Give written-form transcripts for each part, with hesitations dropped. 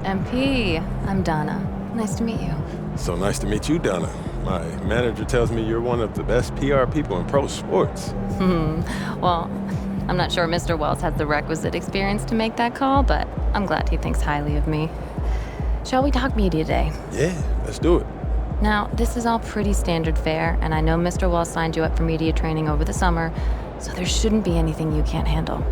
MP, I'm Donna. Nice to meet you. So nice to meet you, Donna. My manager tells me you're one of the best PR people in pro sports. Well, I'm not sure Mr. Wells has the requisite experience to make that call, but I'm glad he thinks highly of me. Shall we talk media today? Yeah, let's do it. Now, this is all pretty standard fare, and I know Mr. Wells signed you up for media training over the summer, so there shouldn't be anything you can't handle.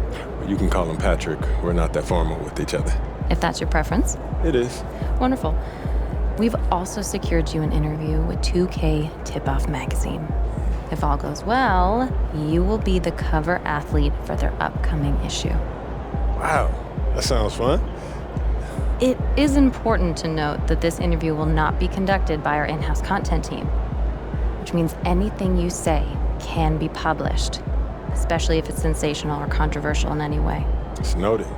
You can call him Patrick. We're not that formal with each other. If that's your preference. It is. Wonderful. We've also secured you an interview with 2K Tip-Off magazine. If all goes well, you will be the cover athlete for their upcoming issue. Wow, that sounds fun. It is important to note that this interview will not be conducted by our in-house content team, which means anything you say can be published, especially if it's sensational or controversial in any way. It's noted.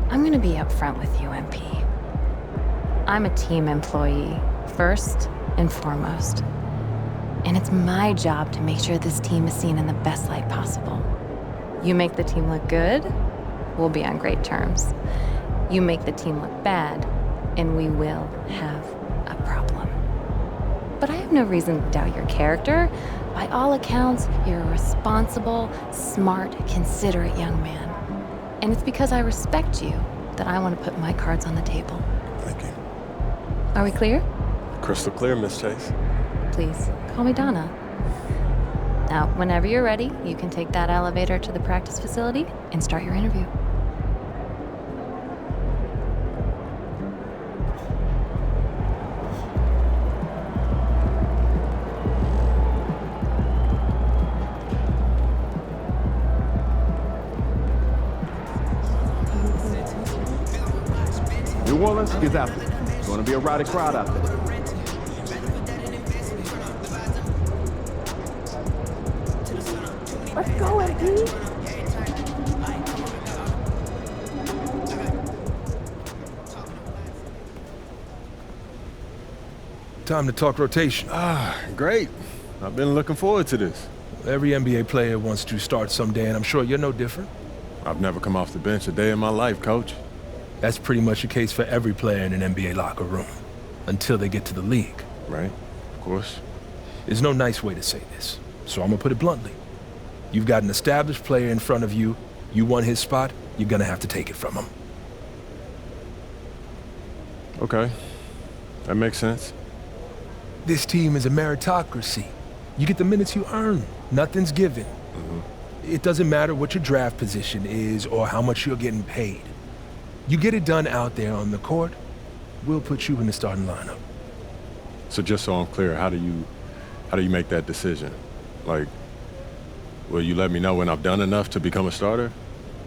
I'm gonna be upfront with you, MP. I'm a team employee, first and foremost. And it's my job to make sure this team is seen in the best light possible. You make the team look good, we'll be on great terms. You make the team look bad, and we will have a problem. But I have no reason to doubt your character. By all accounts, you're a responsible, smart, considerate young man. And it's because I respect you that I want to put my cards on the table. Thank you. Are we clear? Crystal clear, Miss Chase. Please, call me Donna. Now, whenever you're ready, you can take that elevator to the practice facility and start your interview. New Orleans, get out there. It's gonna be a rowdy crowd out there. Let's go, MP. Time to talk rotation. Great. I've been looking forward to this. Every NBA player wants to start someday, and I'm sure you're no different. I've never come off the bench a day in my life, Coach. That's pretty much the case for every player in an NBA locker room, until they get to the league. Right? Of course. There's no nice way to say this, so I'm gonna put it bluntly. You've got an established player in front of you, you want his spot, you're gonna have to take it from him. Okay. That makes sense. This team is a meritocracy. You get the minutes you earn, nothing's given. It doesn't matter what your draft position is or how much you're getting paid. You get it done out there on the court, we'll put you in the starting lineup. So just so I'm clear, how do you make that decision? Like, will you let me know when I've done enough to become a starter?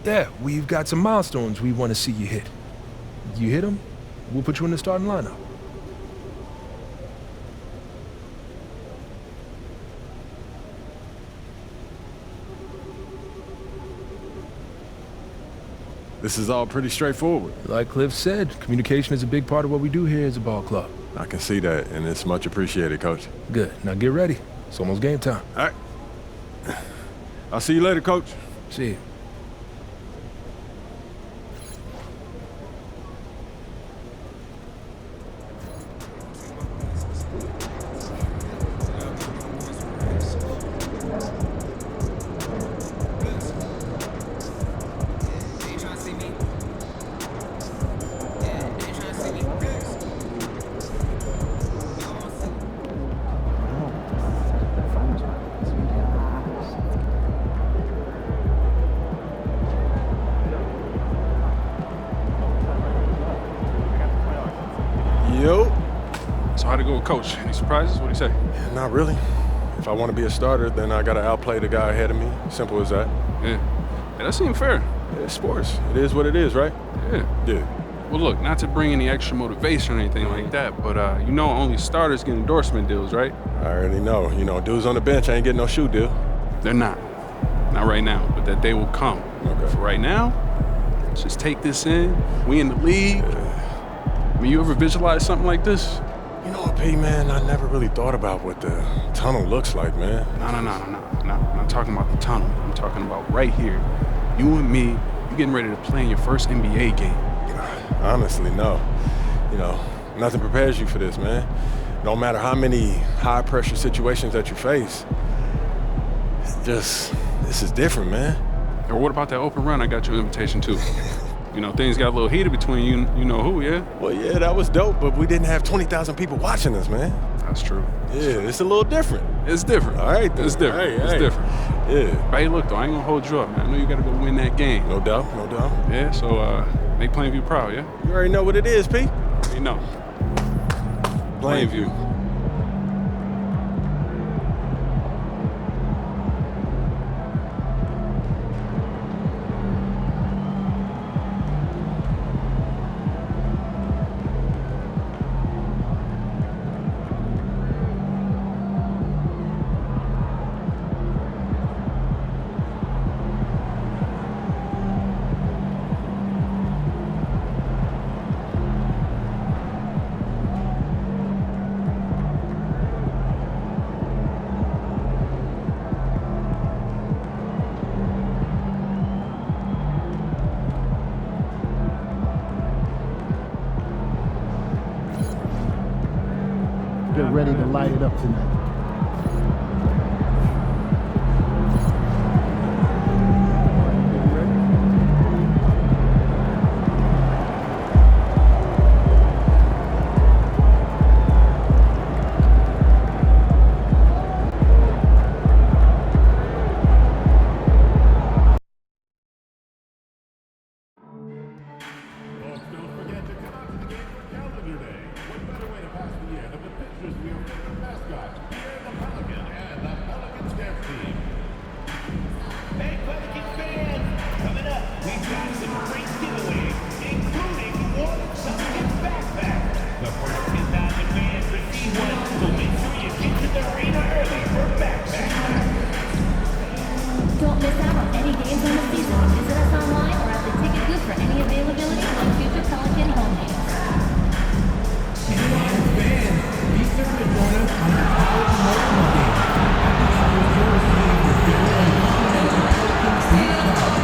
Yeah, we've got some milestones we want to see you hit. You hit them, we'll put you in the starting lineup. This is all pretty straightforward. Like Cliff said, communication is a big part of what we do here as a ball club. I can see that, and it's much appreciated, Coach. Good, now get ready. It's almost game time. All right. I'll see you later, Coach. See you. Yo. So how'd it go with Coach? Any surprises? What'd he say? Not really. If I want to be a starter, then I gotta outplay the guy ahead of me. Simple as that. Yeah, that seemed fair. It's sports. It is what it is, right? Yeah. Yeah. Well, look, not to bring any extra motivation or anything like that, but you know only starters get endorsement deals, right? I already know. You know, dudes on the bench ain't getting no shoe deal. They're not. Not right now, but that day will come. Okay. For right now, let's just take this in. We in the league. I mean, you ever visualize something like this? You know what, P, man? I never really thought about what the tunnel looks like, man. No. I'm not talking about the tunnel. I'm talking about right here. You and me, you You're getting ready to play in your first NBA game. Honestly, no. You know, nothing prepares you for this, man. No matter how many high-pressure situations that you face, this is different, man. Or what about that open run I got you an invitation to? You know, things got a little heated between you know who, yeah? Well, yeah, that was dope, but we didn't have 20,000 people watching us, man. That's true. Yeah, it's a little different. It's different. All right, then. It's different. It's different. Yeah. But hey, look, though, I ain't gonna hold you up, man. I know you gotta go win that game. No doubt, no doubt. Yeah, so make Plainview proud, yeah? You already know what it is, P. You know. Plainview. Get ready to light it up tonight. Don't miss out on any games on the season. Visit us online or at the ticket booth for any availability on future Pelican home games. And fans, be certain to join us on our college promotional game. At the hours, you'll receive your very own complimentary Pelican seat card.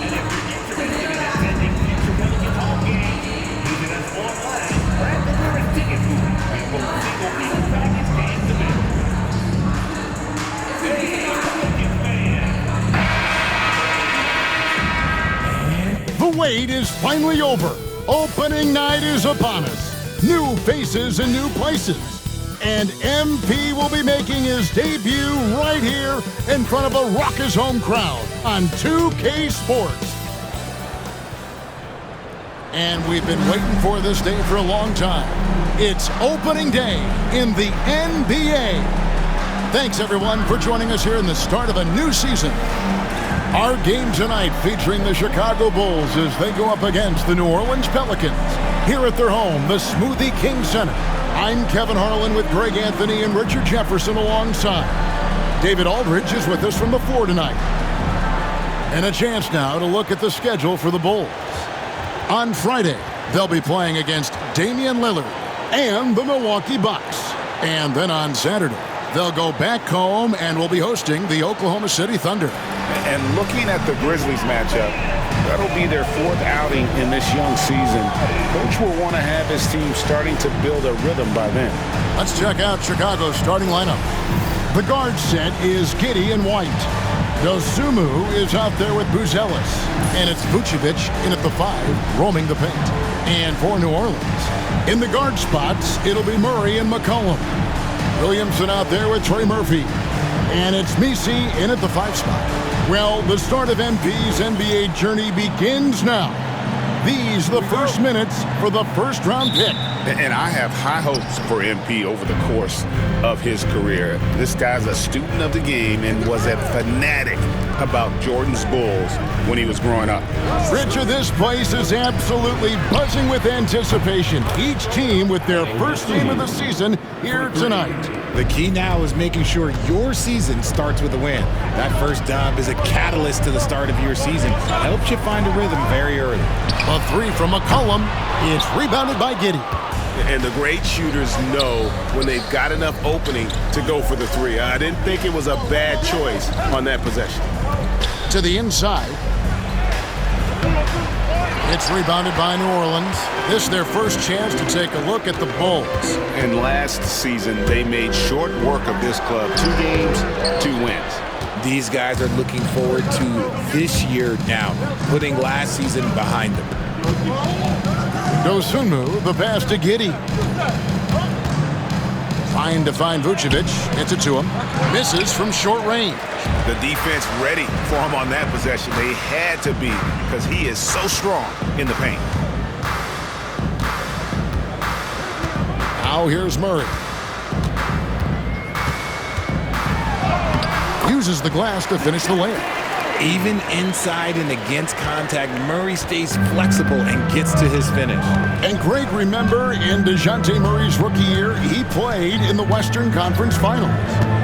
And if you're interested in attending future Pelican home games, visit us online or at the nearest ticket booth. We have both single and package games available. The wait is finally over. Opening night is upon us. New faces and new places. And MP will be making his debut right here in front of a raucous home crowd on 2K Sports. And we've been waiting for this day for a long time. It's opening day in the NBA. Thanks, everyone, for joining us here in the start of a new season. Our game tonight featuring the Chicago Bulls as they go up against the New Orleans Pelicans. Here at their home, the Smoothie King Center. I'm Kevin Harlan with Greg Anthony and Richard Jefferson alongside. David Aldridge is with us from the floor tonight. And a chance now to look at the schedule for the Bulls. On Friday, they'll be playing against Damian Lillard and the Milwaukee Bucks. And then on Saturday, they'll go back home and will be hosting the Oklahoma City Thunder. And looking at the Grizzlies matchup, that'll be their fourth outing in this young season. Coach will want to have his team starting to build a rhythm by then. Let's check out Chicago's starting lineup. The guard set is Giddey and White. Dosunmu is out there with Buzelis. And it's Vucevic in at the 5, roaming the paint. And for New Orleans, in the guard spots, it'll be Murray and McCollum. Williamson out there with Trey Murphy. And it's Messi in at the 5 spot. Well, the start of MP's NBA journey begins now. These are the first minutes for the first-round pick. And I have high hopes for MP over the course of his career. This guy's a student of the game and was a fanatic about Jordan's Bulls when he was growing up. Richard, this place is absolutely buzzing with anticipation. Each team with their first game of the season here tonight. The key now is making sure your season starts with a win. That first dub is a catalyst to the start of your season. Helps you find a rhythm very early. A 3 from McCollum. It's rebounded by Giddey. And the great shooters know when they've got enough opening to go for the 3. I didn't think it was a bad choice on that possession. To the inside, It's rebounded by New Orleans. This is their first chance to take a look at the Bulls. And last season, they made short work of this club. 2 games, 2 wins. These guys are looking forward to this year now, putting last season behind them. Dosunmu, the pass to Giddey. Trying to find Vucevic. Gets it to him. Misses from short range. The defense ready for him on that possession. They had to be because he is so strong in the paint. Now here's Murray. Uses the glass to finish the layup. Even inside and against contact, Murray stays flexible and gets to his finish. And Greg, remember, in DeJounte Murray's rookie year, he played in the Western Conference Finals.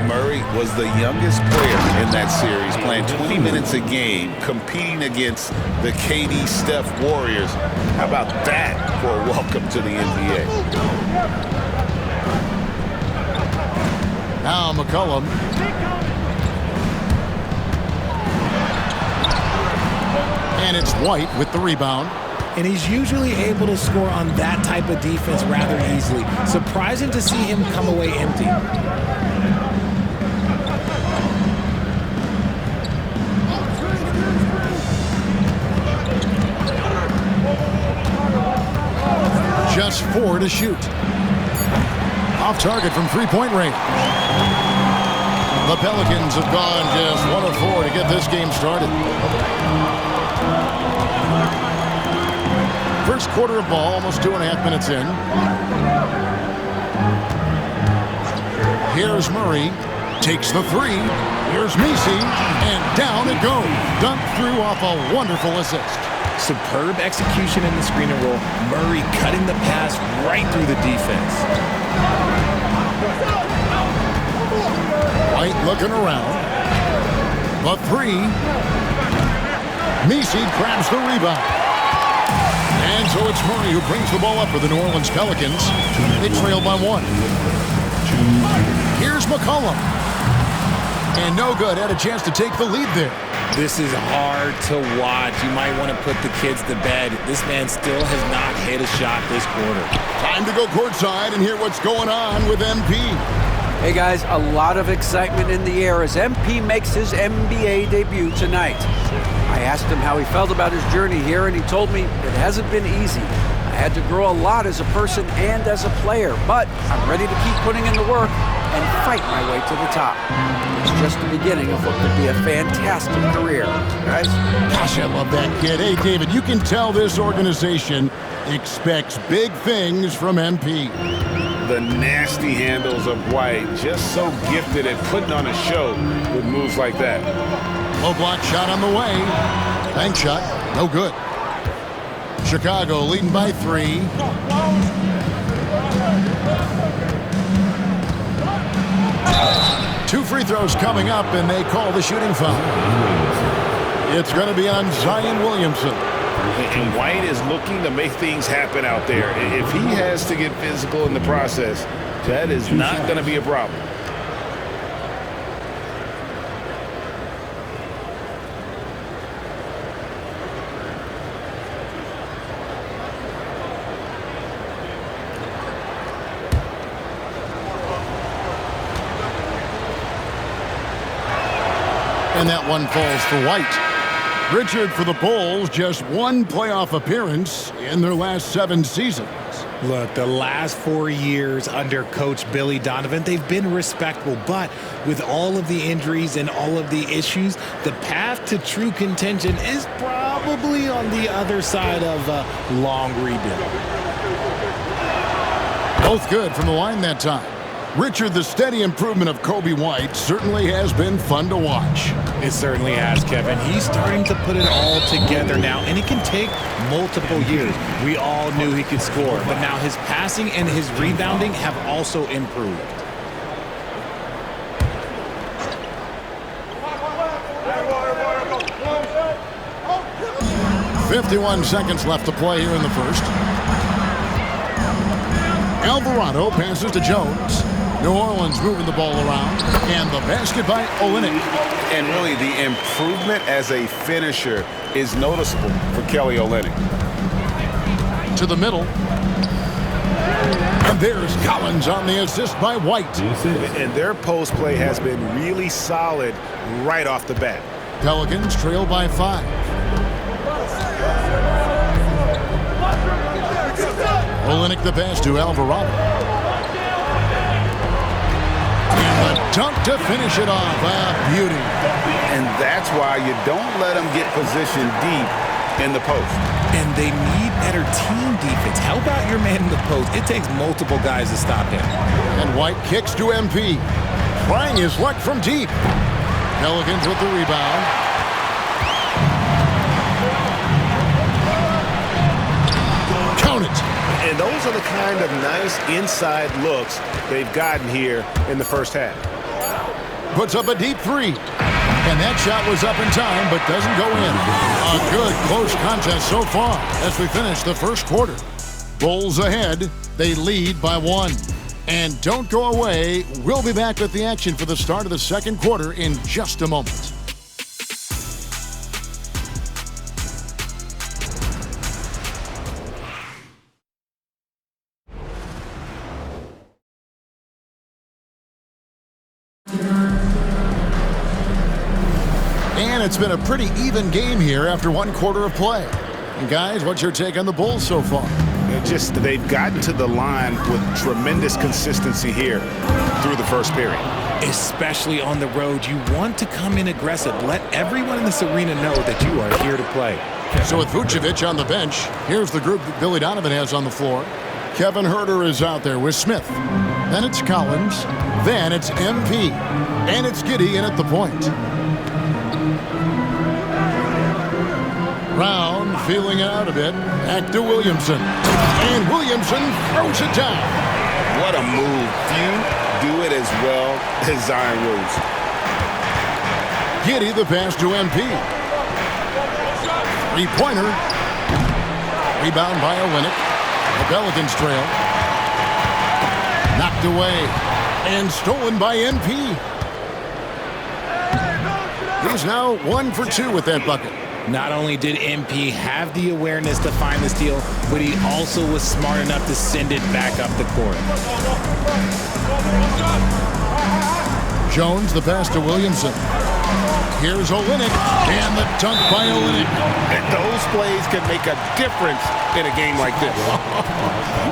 Murray was the youngest player in that series, playing 20 minutes a game, competing against the KD Steph Warriors. How about that for a welcome to the NBA? Now McCollum. And it's White with the rebound. And he's usually able to score on that type of defense rather easily. Surprising to see him come away empty. Just 4 to shoot. Off target from three-point range. The Pelicans have gone just 1 of 4 to get this game started. First quarter of ball, almost 2.5 minutes in. Here's Murray. Takes the 3. Here's Misi. And down it goes. Dunked through off a wonderful assist. Superb execution in the screen and roll. Murray cutting the pass right through the defense. White looking around. The 3. Misi grabs the rebound. And so it's Murray who brings the ball up for the New Orleans Pelicans. They trail by 1. Here's McCollum. And no good. Had a chance to take the lead there. This is hard to watch. You might want to put the kids to bed. This man still has not hit a shot this quarter. Time to go courtside and hear what's going on with MP. Hey guys, a lot of excitement in the air as MP makes his NBA debut tonight. I asked him how he felt about his journey here, and he told me it hasn't been easy. I had to grow a lot as a person and as a player, but I'm ready to keep putting in the work and fight my way to the top. It's just the beginning of what could be a fantastic career, guys. Gosh, I love that kid. Hey, David, you can tell this organization expects big things from MP. The nasty handles of White, just so gifted at putting on a show with moves like that. Low block shot on the way. Bank shot, no good. Chicago leading by 3. Two free throws coming up, and they call the shooting foul. It's going to be on Zion Williamson. And White is looking to make things happen out there. If he has to get physical in the process, that is not going to be a problem. And that one falls for White. Richard, for the Bulls, just 1 playoff appearance in their last 7 seasons. Look, the last 4 years under Coach Billy Donovan, they've been respectable. But with all of the injuries and all of the issues, the path to true contention is probably on the other side of a long rebuild. Both good from the line that time. Richard, the steady improvement of Kobe White certainly has been fun to watch. It certainly has, Kevin. He's starting to put it all together now, and it can take multiple years. We all knew he could score, but now his passing and his rebounding have also improved. .51 seconds left to play here in the first. Alvarado passes to Jones. New Orleans moving the ball around. And the basket by Olynyk. And really, the improvement as a finisher is noticeable for Kelly Olynyk. to the middle. And there's Collins on the assist by White. And their post play has been really solid right off the bat. Pelicans trail by 5. Olynyk the pass to Alvarado. And the dunk to finish it off. Beauty. And that's why you don't let them get positioned deep in the post. And they need better team defense. How about your man in the post? It takes multiple guys to stop him. And White kicks to MP. Trying his luck from deep. Pelicans with the rebound. Count it. And those are the kind of nice inside looks they've gotten here in the first half. Puts up a deep 3. And that shot was up in time, but doesn't go in. A good close contest so far as we finish the first quarter. Bulls ahead. They lead by 1. And don't go away. We'll be back with the action for the start of the second quarter in just a moment. And it's been a pretty even game here after 1 quarter of play. And guys, what's your take on the Bulls so far? They've gotten to the line with tremendous consistency here through the first period. Especially on the road, you want to come in aggressive. Let everyone in this arena know that you are here to play. So with Vucevic on the bench, here's the group that Billy Donovan has on the floor. Kevin Huerter is out there with Smith. Then it's Collins. Then it's MP. And it's Giddey in at the point. Brown feeling it out a bit. Back to Williamson. And Williamson throws it down. What a move. Few do it as well as Zion Williamson. Giddey the pass to MP. 3-pointer. Rebound by Olynyk. The Pelicans trail. Knocked away. And stolen by MP. He's now 1 for 2 with that bucket. Not only did MP have the awareness to find the steal, but he also was smart enough to send it back up the court. Jones the pass to Williamson. Here's Olynyk, and the dunk by Olynyk. And those plays can make a difference in a game like this.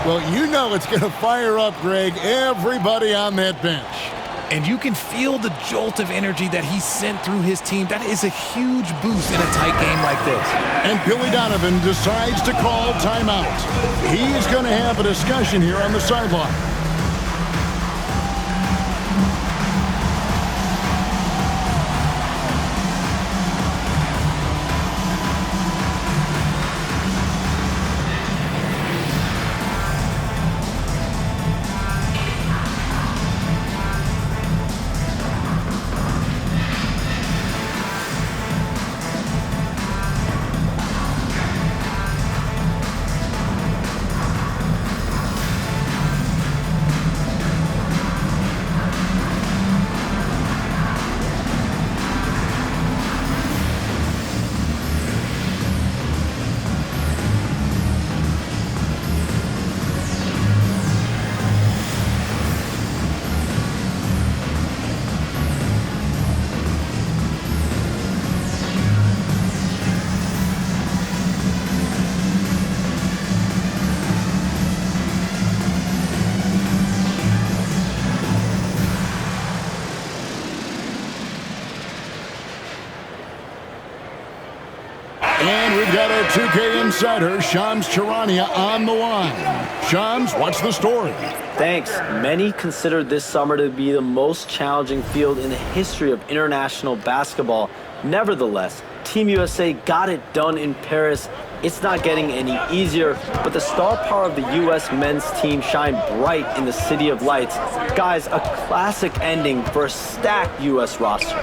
Well, you know it's going to fire up, Greg, everybody on that bench. And you can feel the jolt of energy that he sent through his team. That is a huge boost in a tight game like this. And Billy Donovan decides to call timeout. He's going to have a discussion here on the sideline. And we've got our 2K insider, Shams Charania, on the line. Shams, what's the story? Thanks. Many consider this summer to be the most challenging field in the history of international basketball. Nevertheless, Team USA got it done in Paris. It's not getting any easier, but the star power of the U.S. men's team shined bright in the City of Lights. Guys, a classic ending for a stacked U.S. roster.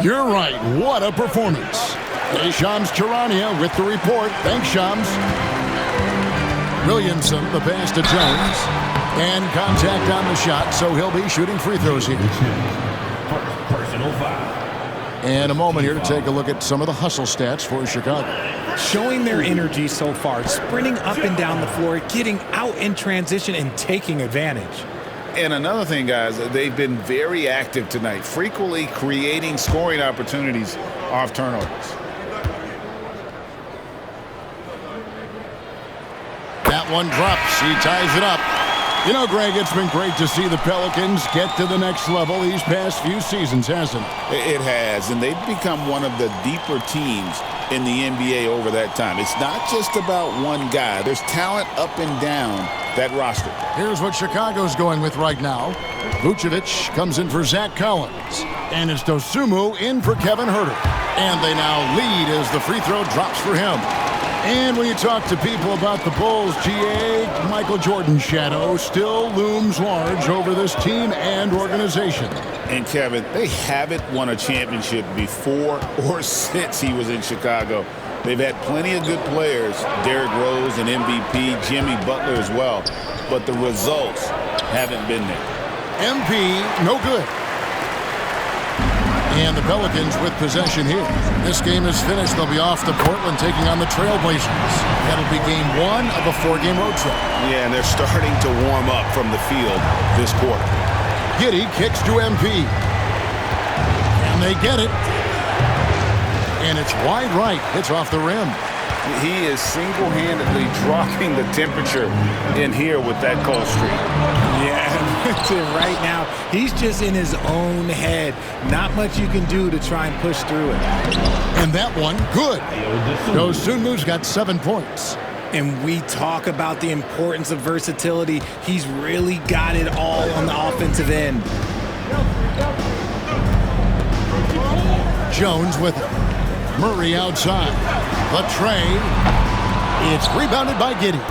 You're right. What a performance. Hey, Shams Charania with the report. Thanks, Shams. Williamson, the pass to Jones. And contact on the shot, so he'll be shooting free throws here. Personal foul. And a moment here to take a look at some of the hustle stats for Chicago. Showing their energy so far, sprinting up and down the floor, getting out in transition, and taking advantage. And another thing, guys, they've been very active tonight, frequently creating scoring opportunities off turnovers. That one drops. He ties it up. You know, Greg, it's been great to see the Pelicans get to the next level these past few seasons, hasn't it? It has, and they've become one of the deeper teams in the NBA over that time. It's not just about one guy. There's talent up and down that roster. Here's what Chicago's going with right now. Vucevic comes in for Zach Collins. And it's Dosunmu in for Kevin Huerter. And they now lead as the free throw drops for him. And when you talk to people about the Bulls, GA, Michael Jordan's shadow still looms large over this team and organization. And Kevin, they haven't won a championship before or since he was in Chicago. They've had plenty of good players, Derrick Rose, an MVP, Jimmy Butler as well, but the results haven't been there. MP, no good. And the Pelicans with possession here. This game is finished. They'll be off to Portland taking on the Trailblazers. That'll be game 1 of a 4-game road trip. Yeah, and they're starting to warm up from the field this quarter. Giddey kicks to MP. And they get it. And it's wide right. Hits off the rim. He is single-handedly dropping the temperature in here with that cold streak. Yeah, right now, he's just in his own head. Not much you can do to try and push through it. And that one, good. Dosunmu's got 7 points. And we talk about the importance of versatility. He's really got it all on the offensive end. Jones with it. Murray outside. The tray. It's rebounded by Giddey.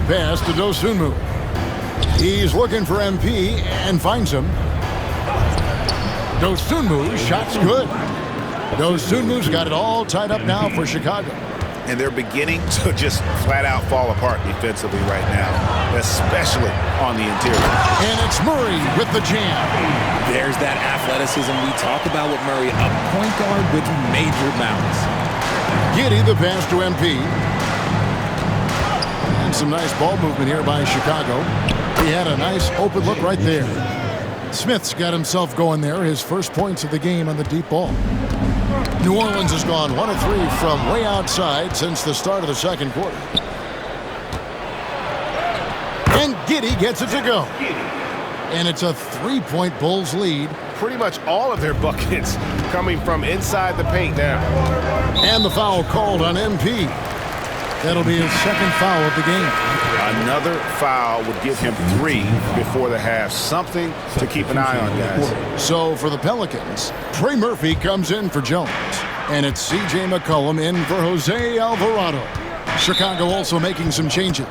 Pass to Dosunmu. He's looking for MP and finds him. Dosunmu, shot's good. Dosunmu's got it all tied up now for Chicago. And they're beginning to just flat out fall apart defensively right now, especially on the interior. And it's Murray with the jam. There's that athleticism we talk about with Murray, a point guard with major bounce. Giddey the pass to MP. And some nice ball movement here by Chicago. He had a nice open look right there. Smith's got himself going there, his first points of the game on the deep ball. New Orleans has gone 1 of 3 from way outside since the start of the second quarter. And Giddey gets it to go. And it's a 3-point Bulls lead. Pretty much all of their buckets coming from inside the paint now. And the foul called on MP. That'll be his second foul of the game. Another foul would give him 3 before the half. Something to keep an eye on, guys. So for the Pelicans, Trey Murphy comes in for Jones. And it's C.J. McCollum in for Jose Alvarado. Chicago also making some changes.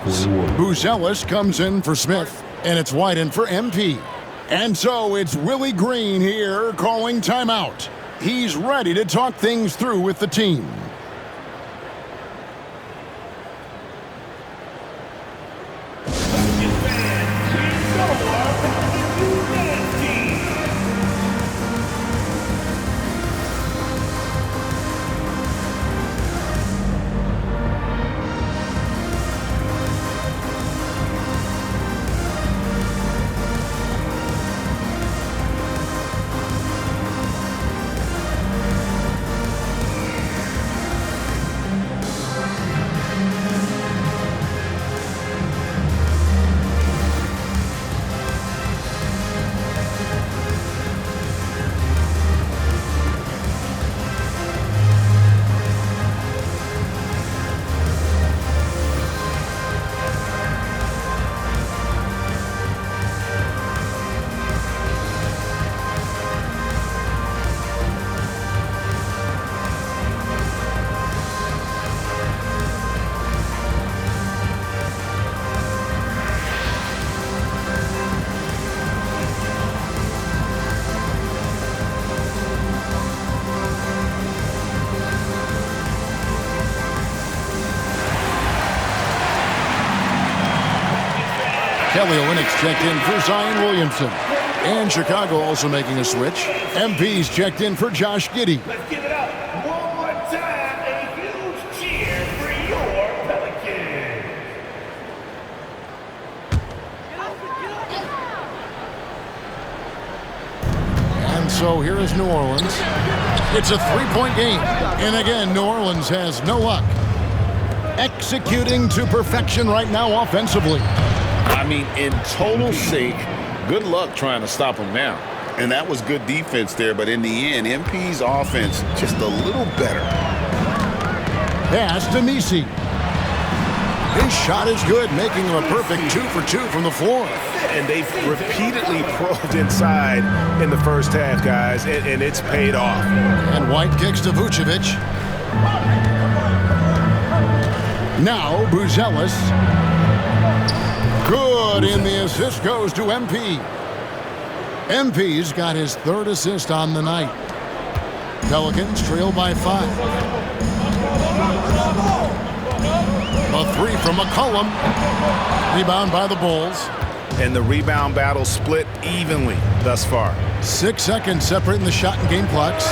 Buzelis comes in for Smith. And it's White in for MP. And so it's Willie Green here calling timeout. He's ready to talk things through with the team. Kelly Olynyk checked in for Zion Williamson. And Chicago also making a switch. MP's checked in for Josh Giddey. Let's give it up one more time. A huge cheer for your Pelicans. And so here is New Orleans. It's a three-point game. And again, New Orleans has no luck. Executing to perfection right now offensively. I mean, in total sync, good luck trying to stop them now. And that was good defense there, but in the end, MP's offense just a little better. Pass to Misi. His shot is good, making him a perfect 2 for 2 from the floor. And they've repeatedly probed inside in the first half, guys, and it's paid off. And White kicks to Vucevic. Now Buzelis. Good, and the assist goes to MP. MP's got his third assist on the night. Pelicans trail by 5. A 3 from McCollum. Rebound by the Bulls. And the rebound battle split evenly thus far. 6 seconds separating the shot and game clocks.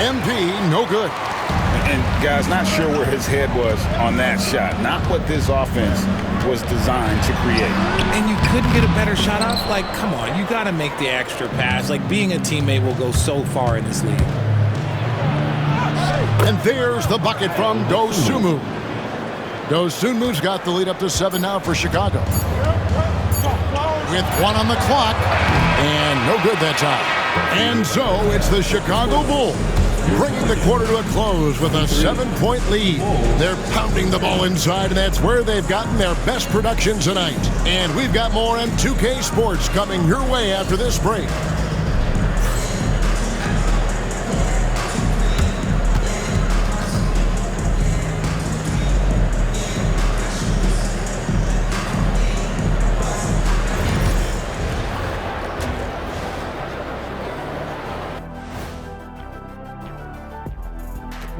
MP, no good. And guys, not sure where his head was on that shot. Not what this offense was designed to create. And you couldn't get a better shot off? Like, come on, you got to make the extra pass. Like, being a teammate will go so far in this league. And there's the bucket from Dosunmu. Dosunmu's got the lead up to 7 now for Chicago. With 1 on the clock, and no good that time. And so it's the Chicago Bulls bringing the quarter to a close with a 7-point lead. They're pounding the ball inside, and that's where they've gotten their best production tonight. And we've got more on 2K Sports coming your way after this break.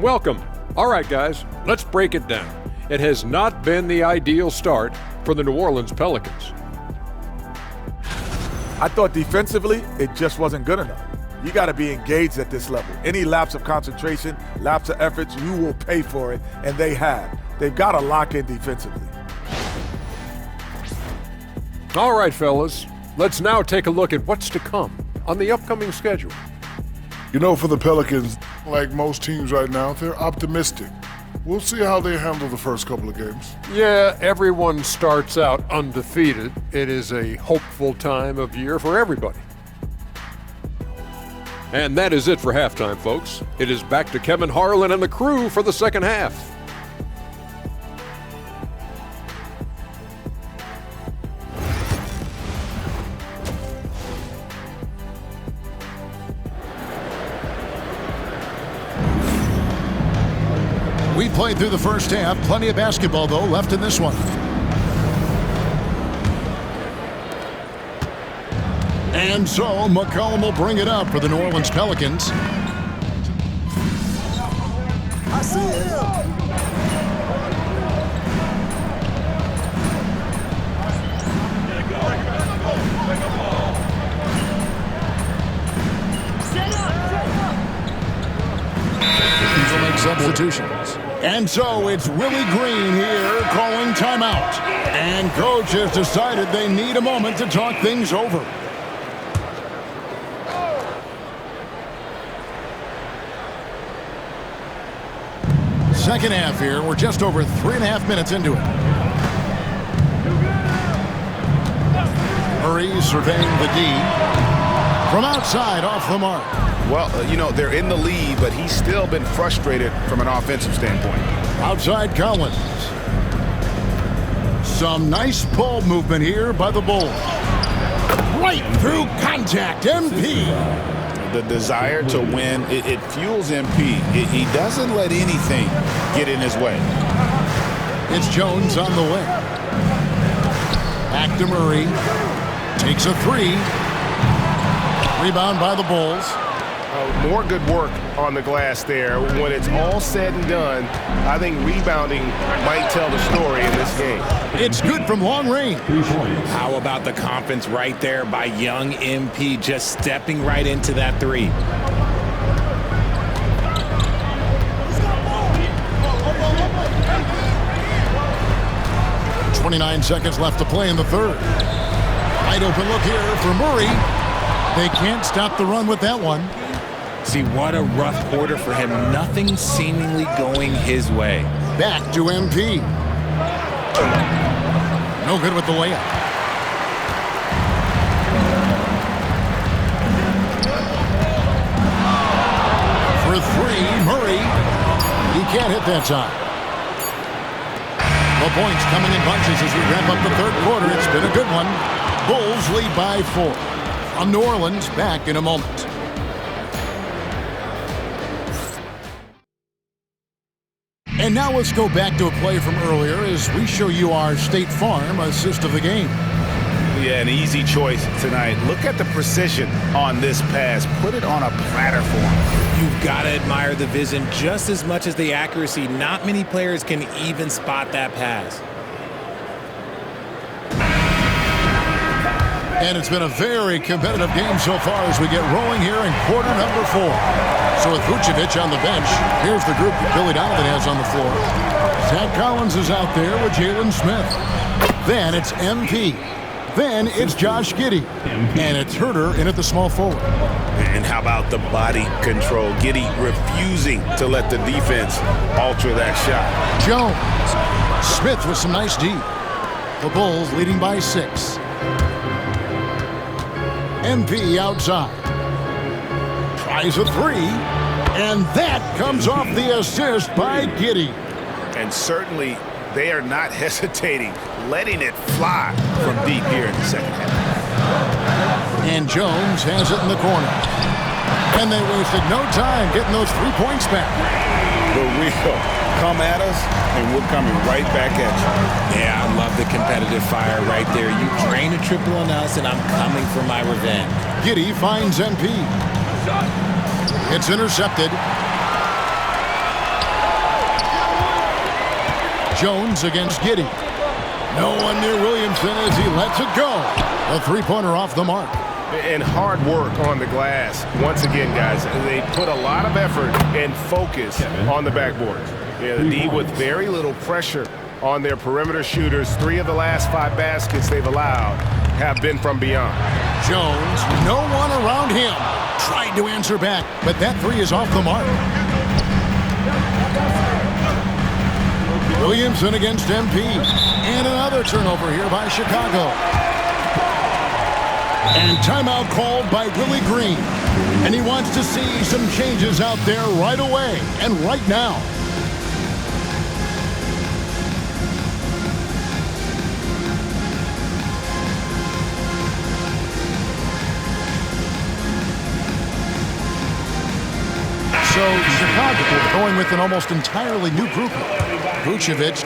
Welcome. All right, guys, let's break it down. It has not been the ideal start for the New Orleans Pelicans. I thought defensively, it just wasn't good enough. You got to be engaged at this level. Any lapse of concentration, lapse of efforts, you will pay for it, and they have. They've got to lock in defensively. All right, fellas, let's now take a look at what's to come on the upcoming schedule. You know, for the Pelicans, like most teams right now, they're optimistic. We'll see how they handle the first couple of games. Yeah, everyone starts out undefeated. It is a hopeful time of year for everybody. And that is it for halftime, folks. It is back to Kevin Harlan and the crew for the second half. We played through the first half. Plenty of basketball, though, left in this one. And so McCollum will bring it up for the New Orleans Pelicans. I see him. These will make substitutions. And so it's Willie Green here calling timeout. And coach has decided they need a moment to talk things over. Second half here. We're just over 3.5 minutes into it. Murray surveying the D. From outside, off the mark. Well, you know, they're in the lead, but he's still been frustrated from an offensive standpoint. Outside Collins. Some nice ball movement here by the Bulls. Right through contact, MP. The desire to win, it fuels MP. He doesn't let anything get in his way. It's Jones on the way. Back to Murray. Takes a 3. Rebound by the Bulls. More good work on the glass there. When it's all said and done, I think rebounding might tell the story in this this game. It's good from long range. How about the confidence right there by young MP, just stepping right into that three. 29 seconds left to play in the third. Wide open look here for Murray. They can't stop the run with that one. See, what a rough quarter for him. Nothing seemingly going his way. Back to MP. No good with the layup. For three, Murray. He can't hit that time. The points coming in bunches as we wrap up the third quarter. It's been a good one. Bulls lead by 4. From New Orleans, back in a moment. And now let's go back to a play from earlier as we show you our State Farm assist of the game. Yeah, an easy choice tonight. Look at the precision on this pass. Put it on a platter for him. You've got to admire the vision just as much as the accuracy. Not many players can even spot that pass. And it's been a very competitive game so far as we get rolling here in quarter number 4. So with Vucevic on the bench, here's the group that Billy Donovan has on the floor. Zach Collins is out there with Jalen Smith. Then it's MP. Then it's Josh Giddey. And it's Herter in at the small forward. And how about the body control? Giddey refusing to let the defense alter that shot. Jones. Smith with some nice D. The Bulls leading by 6. MP outside. Tries a three. And that comes off the assist by Giddey. And certainly they are not hesitating, letting it fly from deep here in the second half. And Jones has it in the corner. And they wasted no time getting those 3 points back. The real come at us, and we're coming right back at you. Yeah, I love the competitive fire right there. You drain a triple on us, and I'm coming for my revenge. Giddey finds MP. It's intercepted. Jones against Giddey. No one near Williamson as he lets it go. A three-pointer off the mark. And hard work on the glass. Once again, guys, they put a lot of effort and focus on the backboard. Yeah, the D with very little pressure on their perimeter shooters. 3 of the last 5 baskets they've allowed have been from beyond. Jones, no one around him. Tried to answer back, but that 3 is off the mark. Williamson against MP. And another turnover here by Chicago. And timeout called by Willie Green. And he wants to see some changes out there right away and right now. So Chicago going with an almost entirely new group. Vucevic.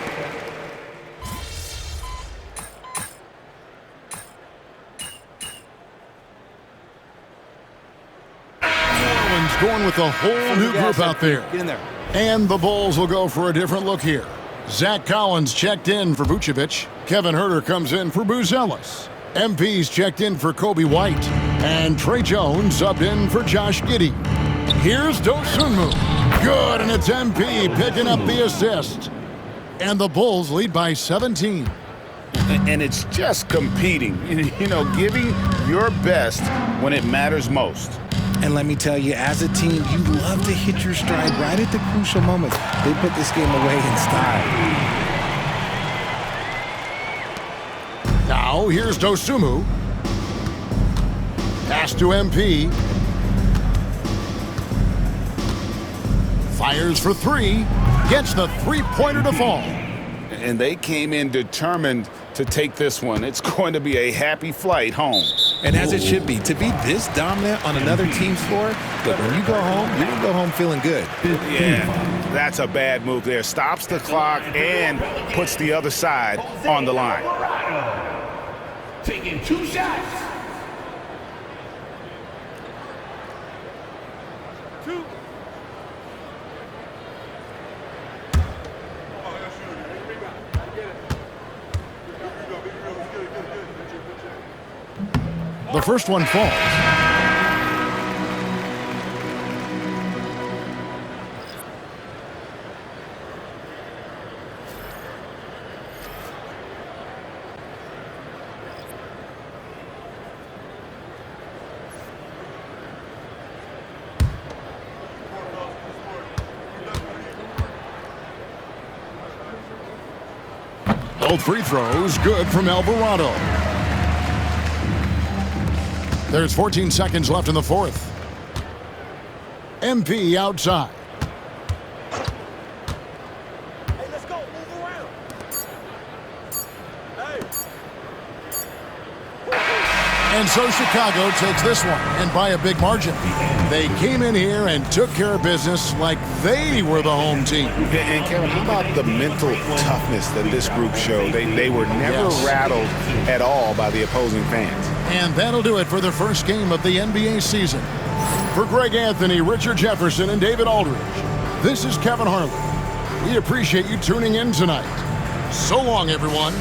Going with a whole new group out there. Get in there. And the Bulls will go for a different look here. Zach Collins checked in for Vucevic. Kevin Herter comes in for Buzelis. MP's checked in for Kobe White. And Trey Jones subbed in for Josh Giddey. Here's Dosunmu. Good, and it's MP picking up the assist. And the Bulls lead by 17. And it's just competing, you know, giving your best when it matters most. And let me tell you, as a team, you love to hit your stride right at the crucial moments. They put this game away in style. Now, here's Dosunmu. Pass to MP. Fires for 3. Gets the three-pointer to fall. And they came in determined to take this one. It's going to be a happy flight home. And as it should be, to be this dominant on another team's floor, look, when you go home, you're going to go home feeling good. Yeah, that's a bad move there. Stops the clock and puts the other side on the line. Taking 2 shots. 2. The first one falls. Both free throws good from Alvarado. There's 14 seconds left in the fourth. MP outside. Hey, let's go. Move around. And so Chicago takes this one, and by a big margin. They came in here and took care of business like they were the home team. And Kevin, how about the mental toughness that this group showed? They were never rattled at all by the opposing fans. And that'll do it for the first game of the NBA season. For Greg Anthony, Richard Jefferson, and David Aldridge, this is Kevin Harlan. We appreciate you tuning in tonight. So long, everyone.